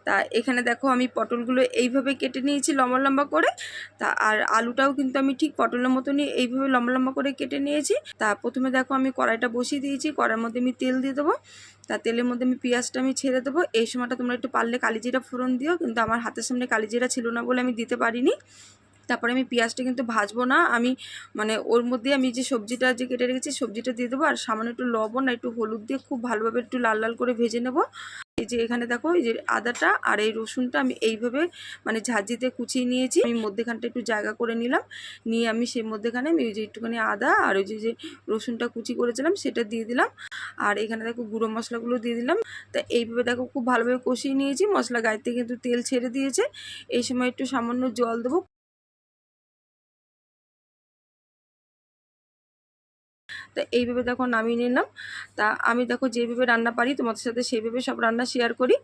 তা এখানে দেখো আমি পটলগুলো এইভাবে কেটে নিয়েছি লম্বা লম্বা করে। তা আর আলুটাও কিন্তু আমি ঠিক পটলের মতনই এইভাবে লম্বা লম্বা করে কেটে নিয়েছি। তা প্রথমে দেখো আমি কড়াইটা বসিয়ে দিয়েছি, কড়াইয়ের মধ্যে আমি তেল দিয়ে দেবো। তা তেলের মধ্যে আমি পেঁয়াজটা আমি ছেড়ে দেবো। এই সময়টা তোমরা একটু পারলে কালিজিরা ফোড়ন দিও, কিন্তু আমার হাতের সামনে কালিজিরা ছিল না বলে আমি দিতে পারিনি। তারপরে আমি পেঁয়াজটা কিন্তু ভাজবো না, আমি মানে ওর মধ্যে আমি যে সবজিটা যে কেটে রেখেছি সবজিটা দিয়ে দেবো, আর সামান্য একটু লবণ আর একটু হলুদ দিয়ে খুব ভালোভাবে একটু লাল লাল করে ভেজে নেব। এই যে এখানে দেখো এই যে আদাটা আর এই রসুনটা আমি এইভাবে মানে ঝাঁঝিতে কুচিয়ে নিয়েছি। আমি মধ্যেখানটা একটু জায়গা করে নিলাম, নিয়ে আমি সেই মধ্যেখানে আমি ওই যে একটুখানি আদা আর ওই যে রসুনটা কুচি করেছিলাম সেটা দিয়ে দিলাম। আর এখানে দেখো গুঁড়ো মশলাগুলো দিয়ে দিলাম। তা এইভাবে দেখো খুব ভালোভাবে কষিয়ে নিয়েছি, মশলা গায়ে থেকে কিন্তু তেল ছেড়ে দিয়েছে। এই সময় একটু সামান্য জল দেবো। তা এইভাবে দেখো নামিয়ে নিলাম। তা আমি দেখো যেভাবে রান্না পারি তোমাদের সাথে সেইভাবে সব রান্না শেয়ার করি।